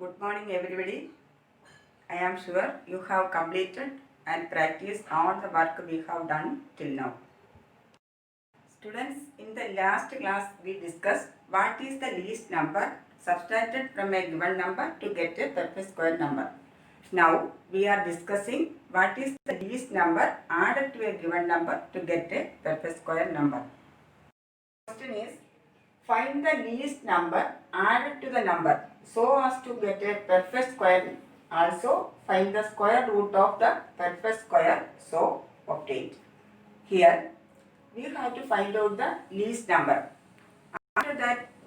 Good morning everybody. I am sure you have completed and practiced all the work we have done till now. Students, in the last class we discussed what is the least number subtracted from a given number to get a perfect square number. Now we are discussing what is the least number added to a given number to get a perfect square number. Question is, find the least number added to the number so as to get a perfect square. Also, find the square root of the perfect square so obtained. Here, we have to find out the least number. After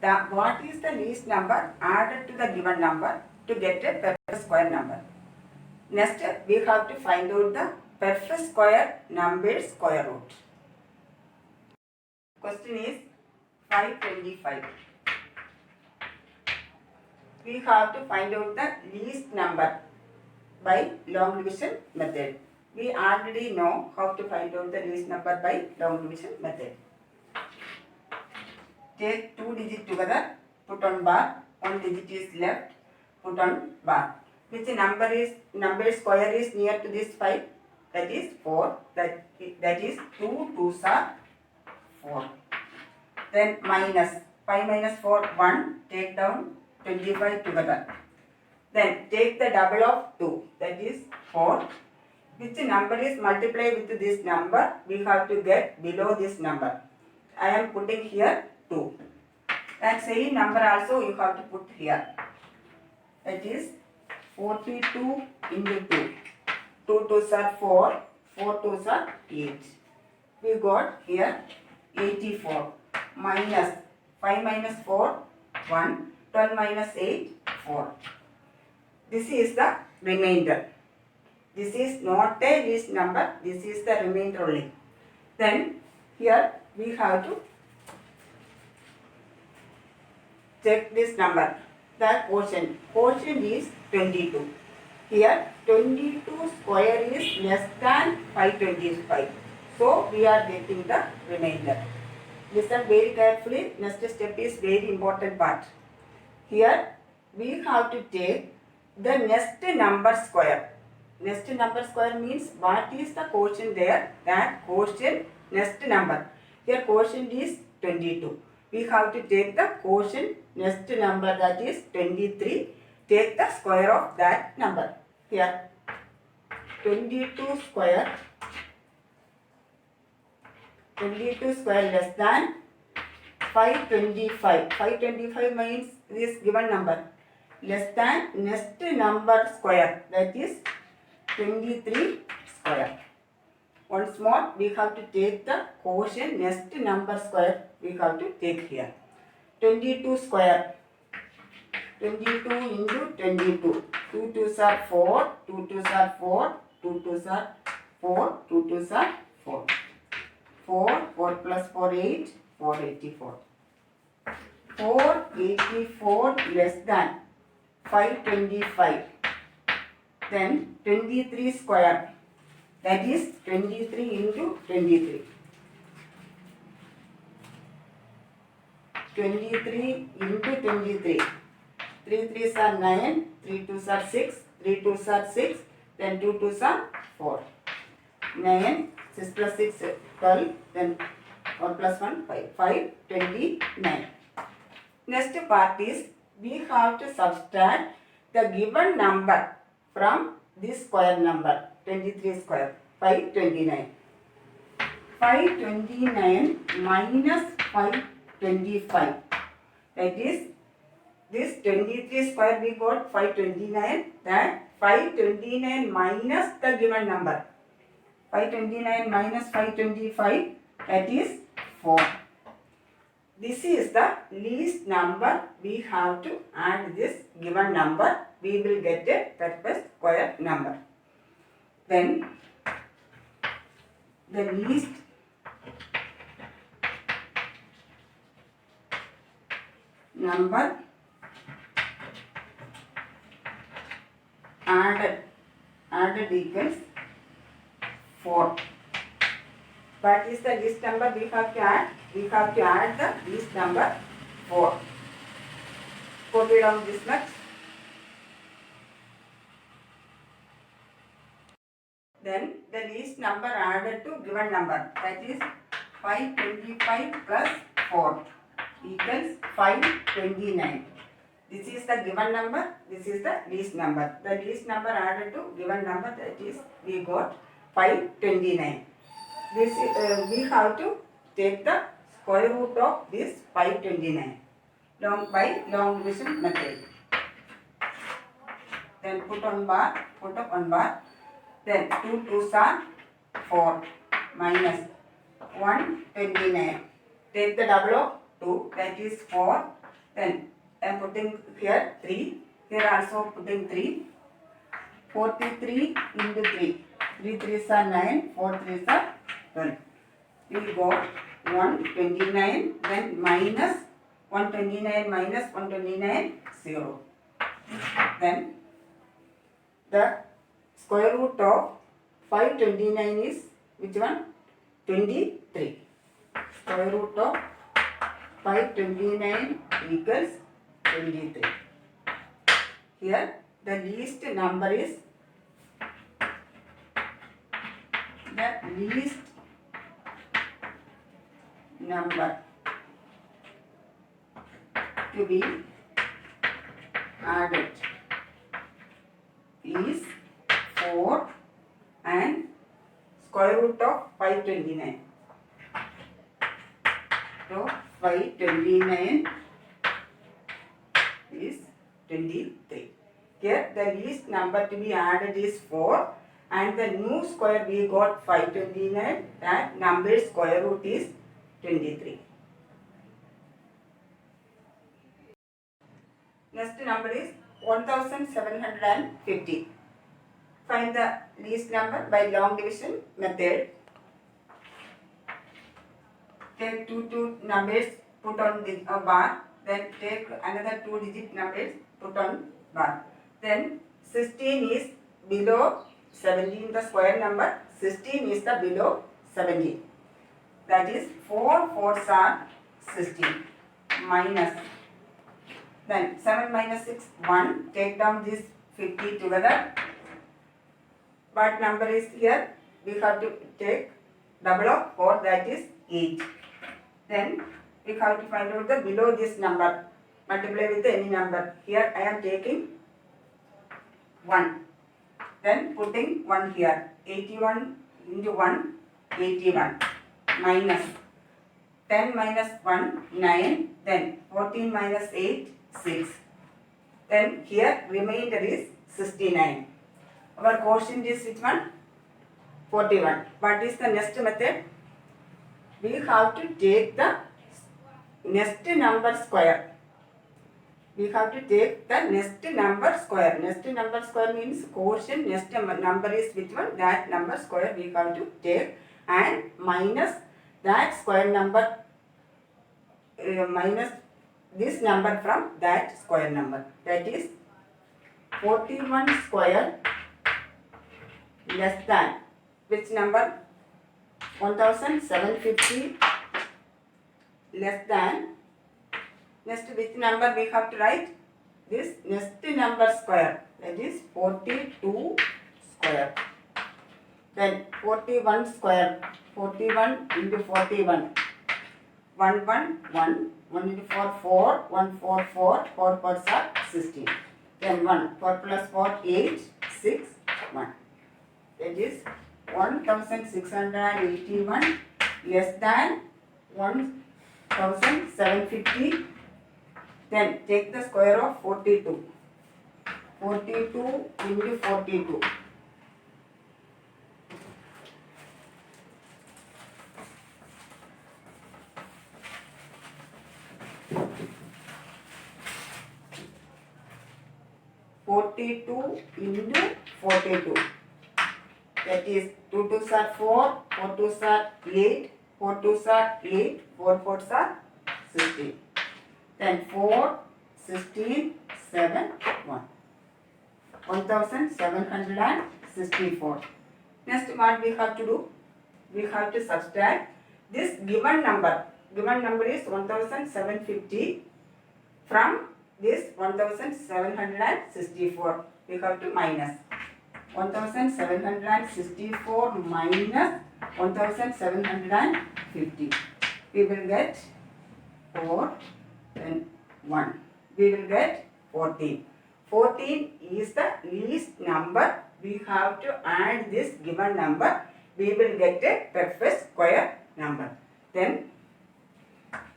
that, what is the least number added to the given number to get a perfect square number. Next, we have to find out the perfect square number's square root. Question is 525. We have to find out the least number by long division method. We already know how to find out the least number by long division method. Take two digits together, put on bar, one digit is left, put on bar. Which number square is near to this 5? That is 4. That is 2 2s are 4. Then minus 5 minus 4, 1. Take down 25 together. Then take the double of 2, that is 4. Which number is multiplied with this number? We have to get below this number. I am putting here 2. And same number also you have to put here. That is 42 into 2. 2 2s are 4, 4 2s are 8. We got here 84 minus 5 minus 4, 1. 12 minus 8, 4. This is the remainder. This is not a least number. This is the remainder only. Then here we have to check this number. The quotient. Quotient is 22. Here 22 square is less than 525. So we are getting the remainder. Listen very carefully. Next step is very important part. Here we have to take the next number square. Next number square means what is the quotient there? That quotient next number. Here quotient is 22. We have to take the quotient next number, that is 23. Take the square of that number. Here 22 square less than 525. 525 means this given number. Less than next number square, that is 23 square. Once more, we have to take the quotient next number square. We have to take here. 22 square. 22 into 22. 2 2s are 4. 2 2s are 4. 2 2s are 4. 2 2s are 4. 4. 4 plus 4, 8. 484. 484 less than 525. Then 23 square. That is 23 into 23. 23 into 23. 3 3s are 9. 3 2s are 6. 3 2s are 6. Then 2 2s are 4. 9. 6 plus 6, 12. Then 1 plus 1, 5. 5, 29. Next part is we have to subtract the given number from this square number, 23 square, 529. 529 minus 525. That is, this 23 square we got 529. That 529 minus the given number. 529 minus 525, that is 4. This is the least number we have to add this given number. We will get a perfect square number. Then the least number added equals 4. What is the least number we have to add? We have to add the least number 4. Copy down this much. Then the least number added to given number, that is 525 plus 4 equals 529. This is the given number, this is the least number. The least number added to given number, that is we got 529. This we have to take the square root of this 529 by long division method. Then put up one bar. Then 2 2s are 4 minus 129. Take the double of 2, that is 4. Then I am putting here 3. Here also putting 3. 43 into 3. 3 3s are 9. 4 3s are 12. We got 129. Then minus 129 minus 129 0. Then the square root of 529 is which one? 23. Square root of 529 equals 23. Here the least number is to be added is 4 and square root of 529. So 529 is 23. Here the least number to be added is 4 and the new square we got 529. That number's square root is 23. Next number is 1750. Find the least number by long division method. Take two numbers, put on the bar. Then take another 2-digit numbers, put on bar. Then 16 is below 17, the square number. 16 is the below 17. That is 4 4s are 16 minus. Then 7 minus 6, 1. Take down this 50 together. What number is here? We have to take double of 4, that is 8. Then we have to find out the below this number. Multiply with any number. Here I am taking 1. Then putting 1 here. 81 into 1, 81. Minus 10 minus 1, 9. Then 14 minus 8, 6. Then here remainder is 69. Our quotient is which one? 41. What is the next method? We have to take the next number square. We have to take the next number square. Next number square means quotient. Next number is which one? That number square we have to take and minus that square number, minus this number from that square number. That is 41 square less than which number? 1750 less than. Next which number we have to write? This next number square, that is 42 square. Then 41 square, 41 into 41. 1 1 1, 1 into 4 4, 1 4 4, 4 4s are 16. Then 1, 4 plus 4 8, 6 1. That is 1681 less than 1750. Then take the square of 42. 42 into 42. 42 into 42. That is 2 2s are 4, 4 2s are 8, 4 2s are 8, 4 4s are 16. Then 4, 16, 7, 1. 1764. Next what we have to do? We have to subtract this given number. Given number is 1750 from this 1764. We have to minus. 1764 minus 1750. We will get 4, then 1. We will get 14. 14 is the least number. We have to add this given number. We will get a perfect square number. Then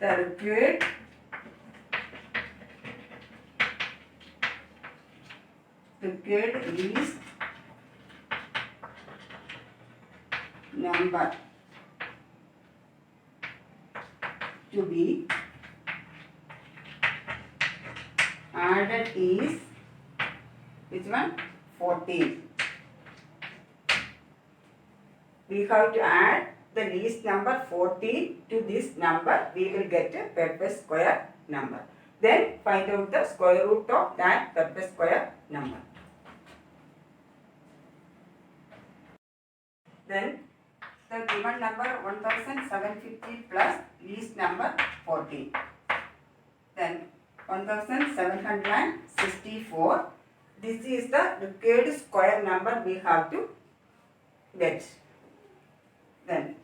the required least number to be added is which one? 14. We have to add the least number 14 to this number. We will get a perfect square number. Then find out the square root of that perfect square number. Then the given number 1750 plus least number 14. Then 1764. This is the required square number we have to get. Then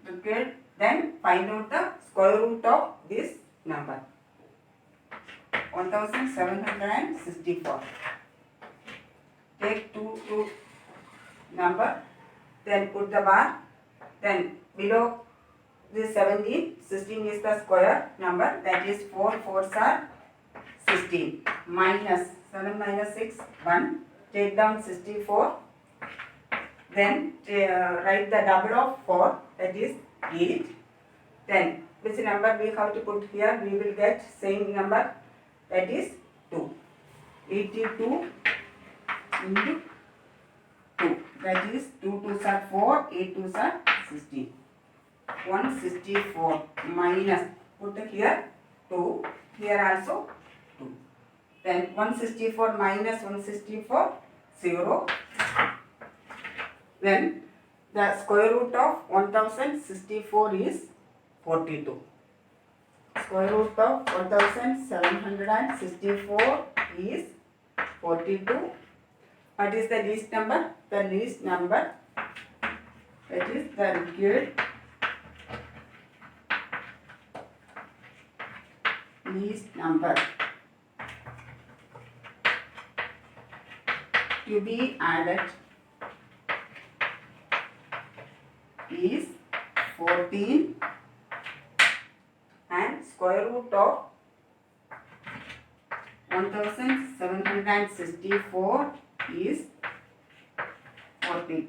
find out the square root of this number. 1764. Take two number. Then put the bar. Then below this 17, 16 is the square number. That is 4 4s are 16. Minus 7 minus 6, 1. Take down 64. Then write the double of 4. That is 8. Then which number we have to put here? We will get same number. That is 2. 82 into 2. That is 2 2s are 4, 8 2s are 16. 164 minus, put here 2, here also 2. Then 164 minus 164, 0. Then the square root of 1064 is 42. Square root of 1764 is 42. What is the least number? The least number, that is the required least number to be added is 14, and square root of 1764 is 42.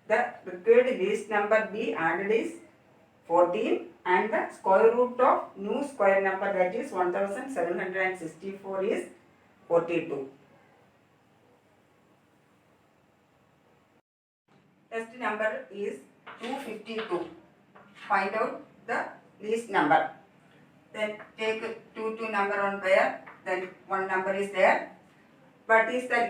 The required least number be added is 14, and the square root of new square number, that is 1764 is 42. Next number is 252. Find out the least number. Then take 2 number on pair. Then one number is there. What is the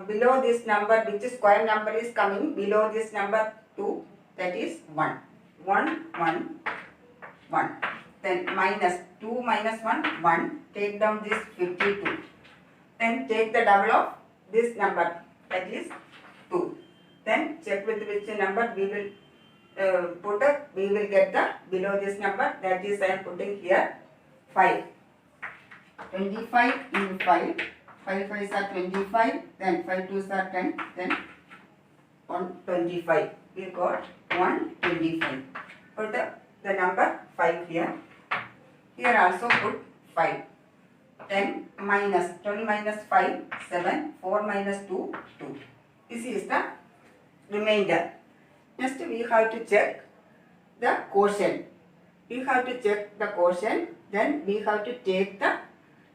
below this number? Which square number is coming below this number 2? That is 1. 1 1 1. Then minus 2 minus 1 1. Take down this 52. Then take the double of this number, that is 2. Then check with which number we will put up. We will get the below this number, that is I am putting here 5. 25 into 5. 5 5s are 25. Then 5 2s are 10. Then 125. We got 125. Put the number 5 here. Here also put 5. 10 minus 12 minus 5, 7. 4 minus 2, 2. This is the remainder. Next we have to check the quotient. We have to check the quotient. Then we have to take the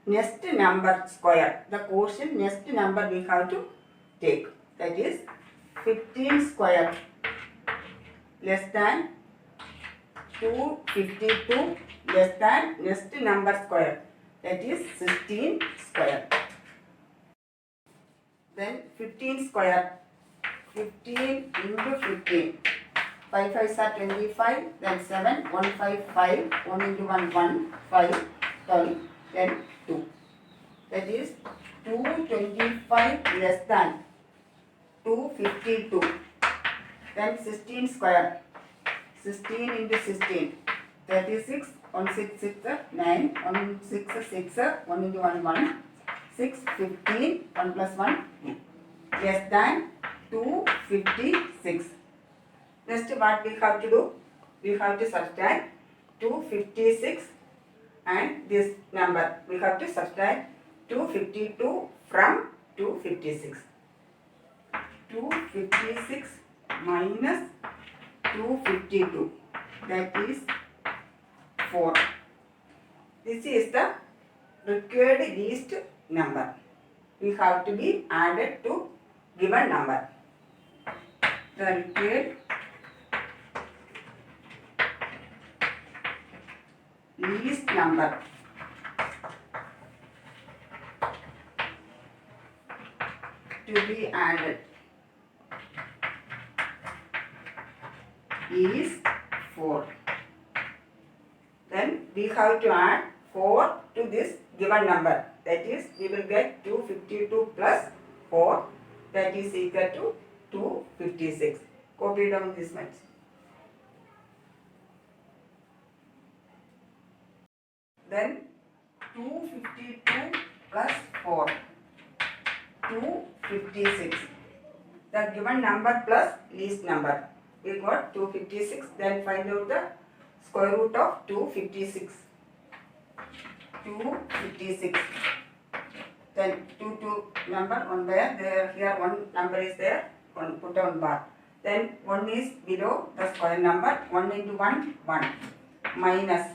next number square. The quotient next number we have to take. That is 15 square less than 252 less than next number square. That is 16 square. Then 15 square. 15 into 15. 5 5s are 25. Then 7. 1 5 5. 1 into 1 1. 5. 12. Then 2. That is 225 less than 252. Then 16 square. 16 into 16. 36. 1 6 6 9. 1 6 6. 1 into 1 1. 6 15. 1 plus 1. Less than 256. Next what we have to do? We have to subtract 256 and this number. We have to subtract 252 from 256. 256 minus 252, that is 4. This is the required least number. We have to be added to given number. The required least number to be added is 4. Then we have to add 4 to this given number. That is, we will get 252 plus 4, that is equal to 256. Copy down this much. Then 252 plus 4, 256. The given number plus least number. We got 256. Then find out the square root of 256. 256. Then 2 number 1 there. Here one number is there. One put on bar. Then 1 is below the square number. 1 into 1 1 minus.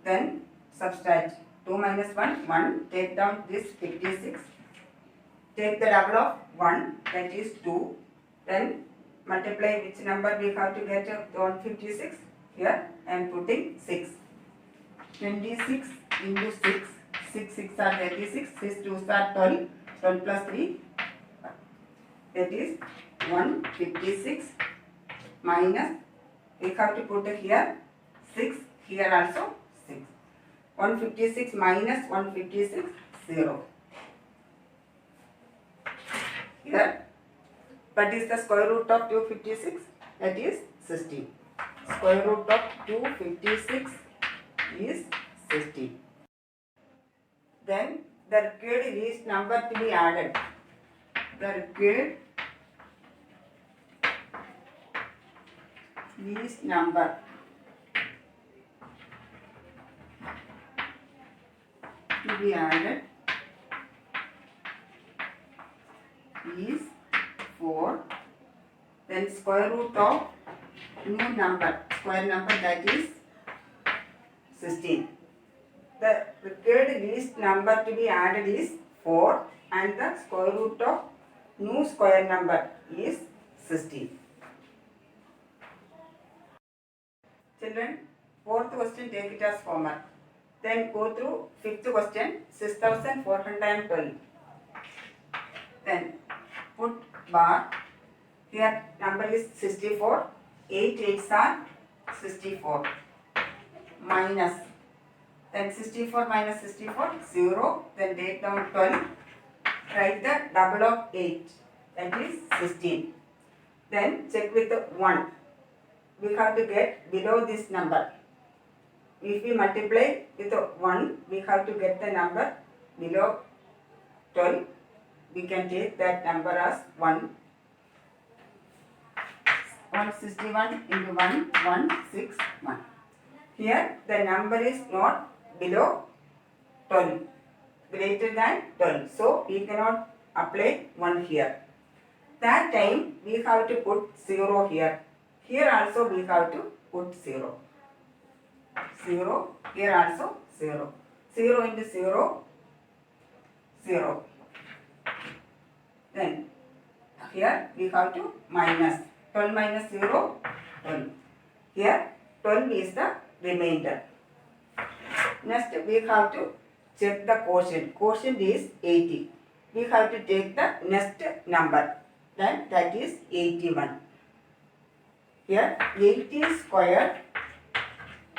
Then subtract 2 minus 1 1. Take down this 56. Take the double of 1, that is 2. Then multiply which number we have to get 156. Here I am putting 6. 26 into 6. 6 6 are 36. 6 2 are 12. 12 plus 3. That is 156 minus. We have to put here 6. Here also 6. 156 minus 156 0. Here, what is the square root of 256? That is 16. Square root of 256 is 16. Then the required least number to be added. The required least number to be added is 4. Then square root of new number, square number, that is 16. The required least number to be added is 4 and the square root of new square number is 16. Children, fourth question take it as homework. Then go through fifth question, 6412. Then put bar. Here number is 64. 8 8s are 64. Minus. Then 64 minus 64, 0. Then take down 12. Write the double of 8. That is 16. Then check with the 1. We have to get below this number. If we multiply with 1, we have to get the number below 12. We can take that number as 1. 161 into 1, 161. Here the number is not below 12, greater than 12. So we cannot apply 1 here. That time we have to put 0 here. Here also we have to put 0. 0. Here also 0. 0 into 0, 0. Then here we have to minus. 12 minus 0, 12. Here 12 is the remainder. Next we have to check the quotient. Quotient is 80. We have to take the next number. Then that is 81. Here 80 square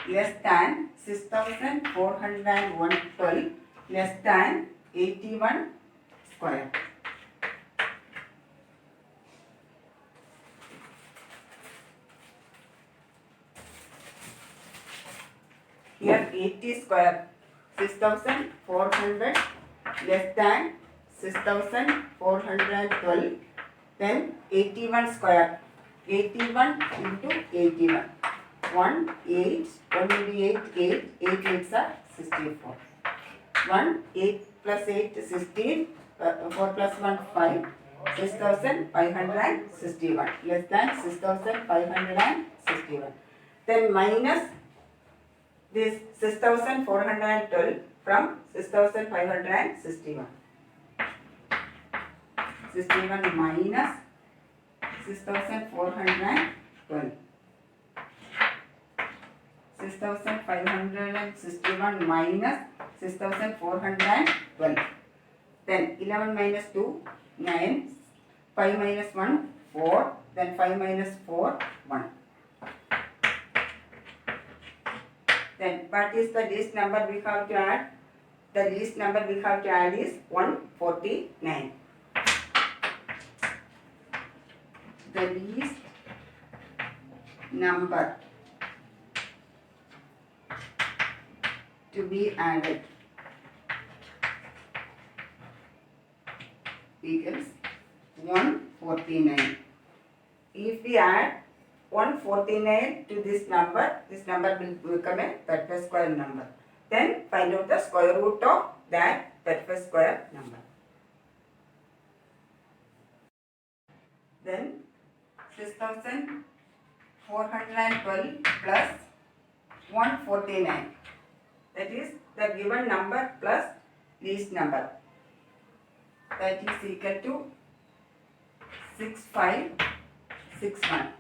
less than 6412 less than 81 square. Here 80 square, 6400 less than 6412. Then 81 square, 81 into 81. 1, 8, 1 into 8, 8, 8 8s are 64. 1, 8 plus 8 is 16, 4 plus 1 5, 6561 less than 6561. Then minus this 6412 from 6561. 61 minus 6412. 6561 minus 6412. Then 11 minus 2, 9. 5 minus 1, 4. Then 5 minus 4, 1. Then what is the least number we have to add? The least number we have to add is 149. The least number to be added equals 149. If we add 149 to this number will become a perfect square number. Then find out the square root of that perfect square number. Then 6412 plus 149. That is the given number plus least number. That is equal to 6561.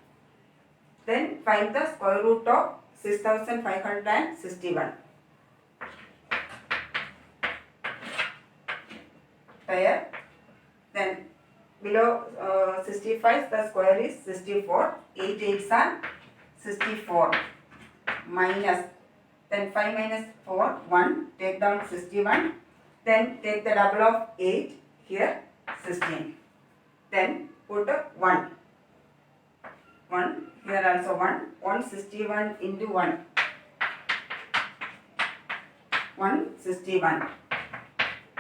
Then find the square root of 6561. Here, then below 65 the square is 64. 8 8s are 64 minus. Then 5 minus 4, 1. Take down 61. Then take the double of 8 here 16. Then put a 1. 1 here also 1. 161 into 1. 161.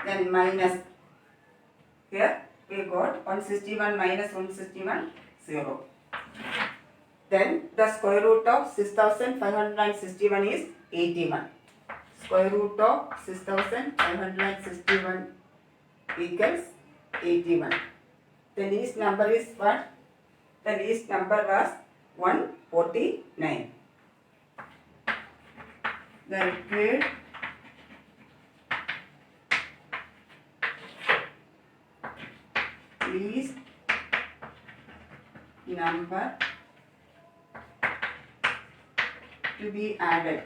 Then minus. Here we got 161 minus 161, 0. Then the square root of 6561 is 81. Square root of 6561 equals 81. The least number is what? The least number was 149. The required least number to be added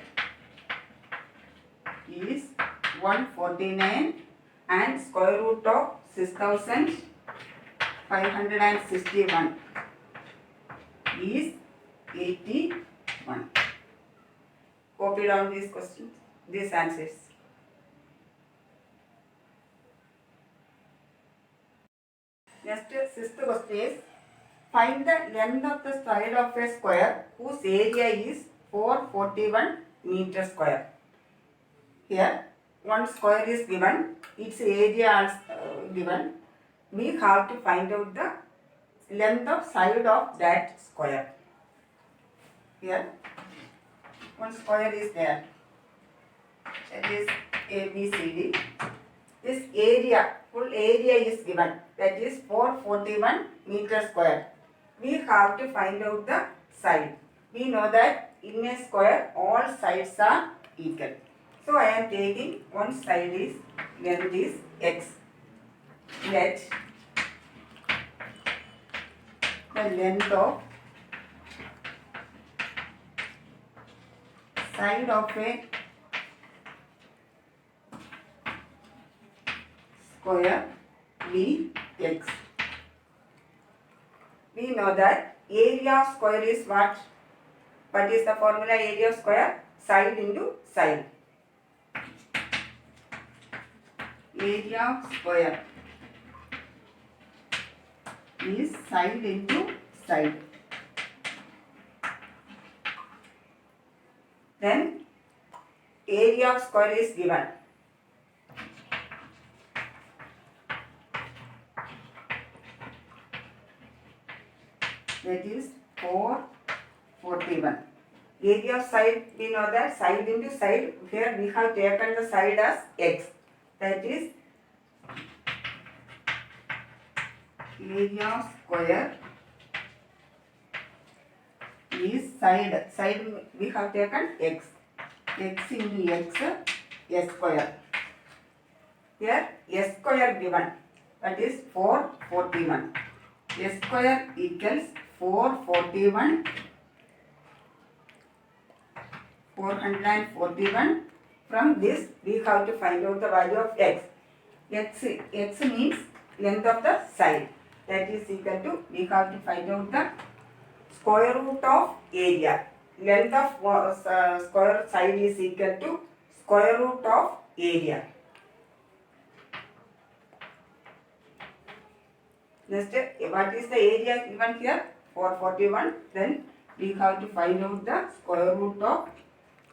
is 149 and square root of 6561 is 81. Copy down these questions, these answers. Next, sixth question is, find the length of the side of a square whose area is 441 meter square. Here, one square is given, its area is given. We have to find out the length of side of that square. Here, one square is there. That is ABCD. This area, full area is given. That is 441 meter square. We have to find out the side. We know that in a square all sides are equal. So I am taking one side is length is x. Let the length of side of a square be x. We know that area of square is what? What is the formula? Area of square? Side into side. Area of square is side into side. Then area of square is given. That is 441. Area of side, we know that side into side. Here we have taken the side as x. That is area square is side. Side we have taken x. X into x, s square. Here s square given. That is 441. S square equals 441. 441. From this we have to find out the value of x. X means length of the side. That is equal to, we have to find out the square root of area. Length of square side is equal to square root of area. Next, what is the area given here? 441. Then we have to find out the square root of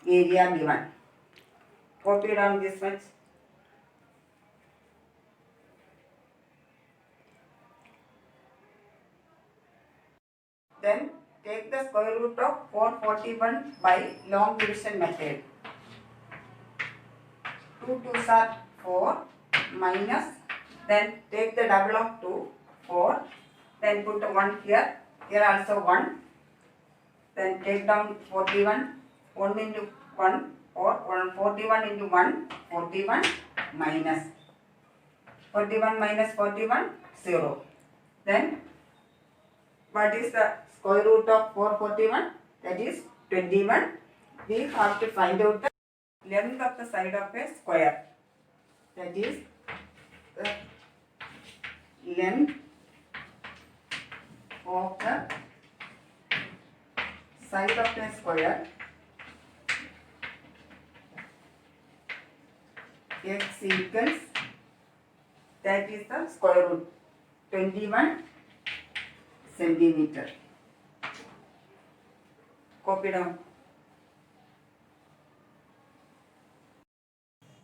area given. Copy down this much. Then take the square root of 441 by long division method. 2 2s are 4 minus, then take the double of 2, 4, then put 1 here, here also 1, then take down 41, 1 into 1 or 41 into 1, 41 minus 41 minus 41, 0. Then what is the square root of 441? That is 21. We have to find out the length of the side of a square. That is the length of the side of a square. X equals, that is the square root, 21 centimeter. Copy down.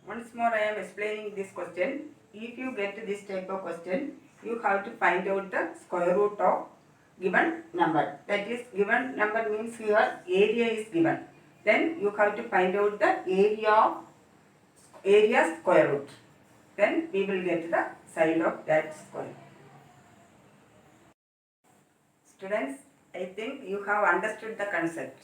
Once more I am explaining this question. If you get this type of question, you have to find out the square root of given number. That is, given number means here area is given. Then you have to find out the area square root. Then we will get the side of that square. Students, I think you have understood the concept.